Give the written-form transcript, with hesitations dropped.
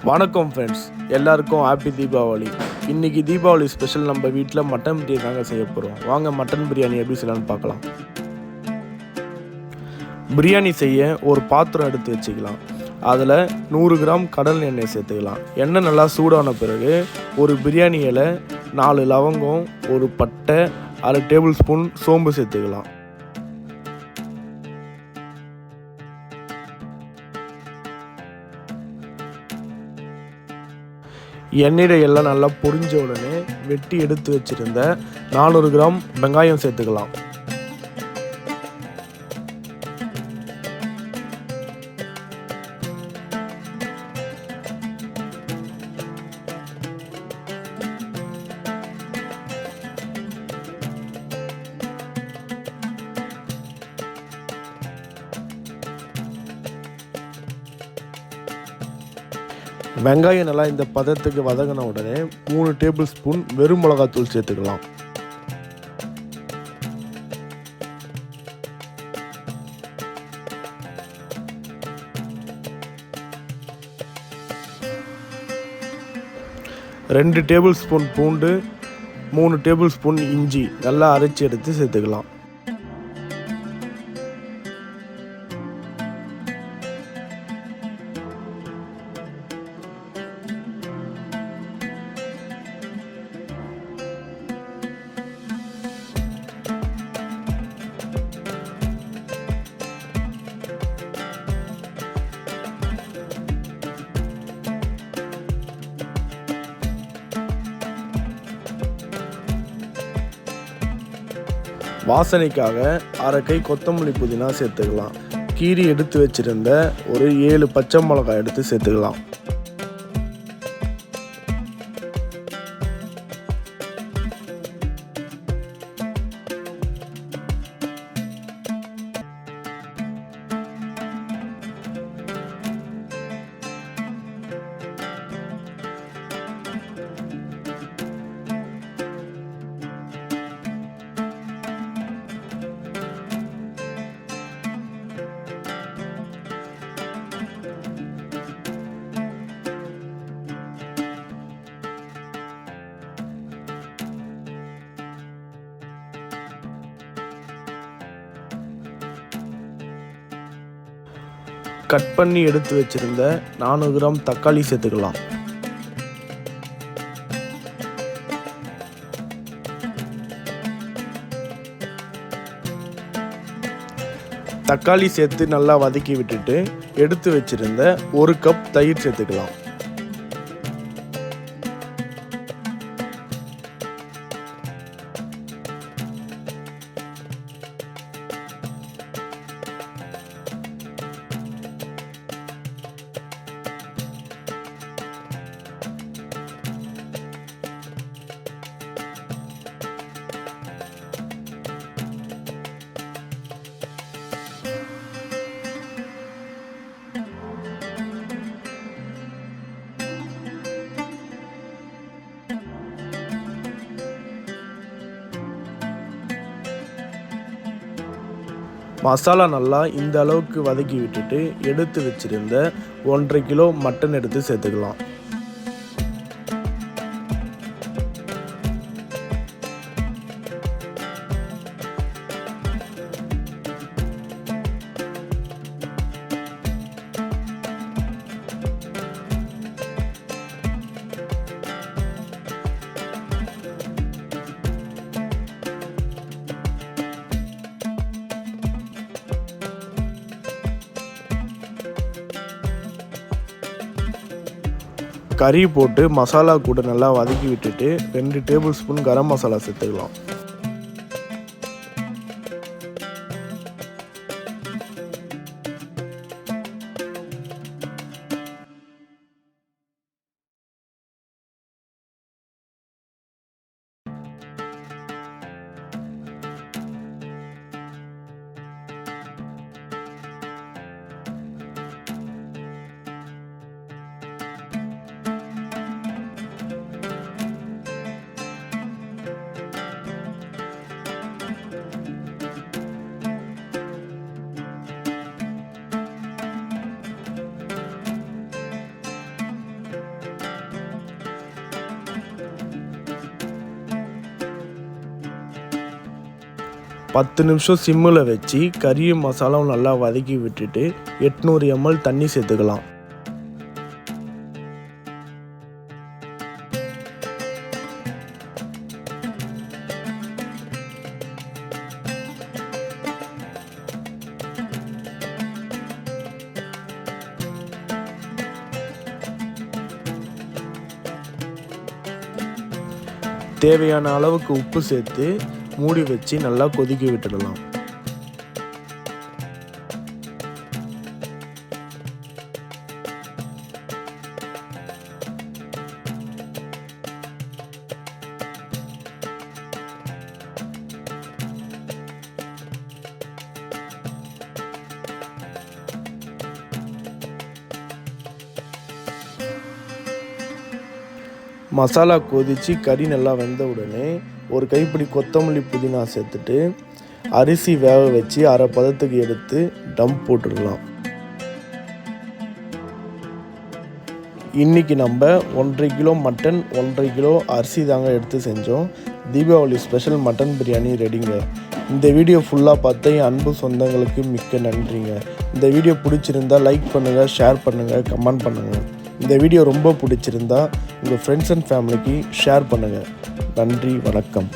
வணக்கம் ஃப்ரெண்ட்ஸ், எல்லாருக்கும் ஹாப்பி தீபாவளி. இன்றைக்கி தீபாவளி ஸ்பெஷல் நம்ம வீட்டில் மட்டன் பிரியாணி தாங்க செய்ய போகிறோம். வாங்க மட்டன் பிரியாணி எப்படி செய்யலாம்னு பார்க்கலாம். பிரியாணி செய்ய ஒரு பாத்திரம் எடுத்து வச்சுக்கலாம். அதில் 100 கிராம் கடல் எண்ணெய் சேர்த்துக்கலாம். எண்ணெய் நல்லா சூடான பிறகு ஒரு பிரியாணி இலை, 4 லவங்கம், ஒரு பட்டை, 1/2 டேபிள் ஸ்பூன் சோம்பு சேர்த்துக்கலாம். எண்ணெய் எல்லாம் நல்லா பொரிஞ்ச உடனே வெட்டி எடுத்து வச்சுருந்த 400 கிராம் வெங்காயம் சேர்த்துக்கலாம். வெங்காயம் நல்லா இந்த பதத்துக்கு வதங்கின உடனே 3 டேபிள் ஸ்பூன் வெறும் மிளகாத்தூள் சேர்த்துக்கலாம். ரெண்டு டேபிள் ஸ்பூன் பூண்டு, 3 டேபிள் ஸ்பூன் இஞ்சி நல்லா அரைச்சி எடுத்து சேர்த்துக்கலாம். வாசனைக்காக 1/2 கை கொத்தமல்லி புதினா சேர்த்துக்கலாம். கீரி எடுத்து வச்சிருந்த ஒரு 7 பச்சை மிளகாய் எடுத்து சேர்த்துக்கலாம். கட் பண்ணி எடுத்து வச்சிருந்த 400 கிராம் தக்காளி சேர்த்துக்கலாம். தக்காளி சேர்த்து நல்லா வதக்கி விட்டுட்டு எடுத்து வச்சிருந்த 1 கப் தயிர் சேர்த்துக்கலாம். மசாலா நல்லா இந்த அளவுக்கு வதக்கி விட்டுட்டு எடுத்து வச்சிருந்த 1.5 கிலோ மட்டன் எடுத்து சேர்த்துக்கலாம். கறி போட்டு மசாலா கூட நல்லா வதக்கி விட்டுட்டு 2 டேபிள் ஸ்பூன் கரம் மசாலா சேர்த்துக்கலாம். 10 நிமிஷம் சிம்மில் வச்சு கறியும் மசாலாவும் நல்லா வதக்கி விட்டுட்டு 800 ml தண்ணி சேர்த்துக்கலாம். தேவையான அளவுக்கு உப்பு சேர்த்து மூடி வச்சு நல்லா கொதிக்க விட்டுடலாம். மசாலா கொதித்து கறி நல்லா வெந்த உடனே ஒரு கைப்பிடி கொத்தமல்லி புதினா சேர்த்துட்டு அரிசி வேக வச்சு அரை பதத்துக்கு எடுத்து டம்ப் போட்டுடலாம். இன்றைக்கி நம்ம 1.5 கிலோ மட்டன் 1.5 கிலோ அரிசி தாங்க எடுத்து செஞ்சோம். தீபாவளி ஸ்பெஷல் மட்டன் பிரியாணி ரெடிங்க. இந்த வீடியோ ஃபுல்லாக பார்த்த என் அன்பு சொந்தங்களுக்கு மிக்க நன்றிங்க. இந்த வீடியோ பிடிச்சிருந்தா லைக் பண்ணுங்கள், ஷேர் பண்ணுங்கள், கமெண்ட் பண்ணுங்கள். இந்த வீடியோ ரொம்ப பிடிச்சிருந்தா உங்கள் ஃப்ரெண்ட்ஸ் அண்ட் ஃபேமிலிக்கு ஷேர் பண்ணுங்கள். நன்றி, வணக்கம்.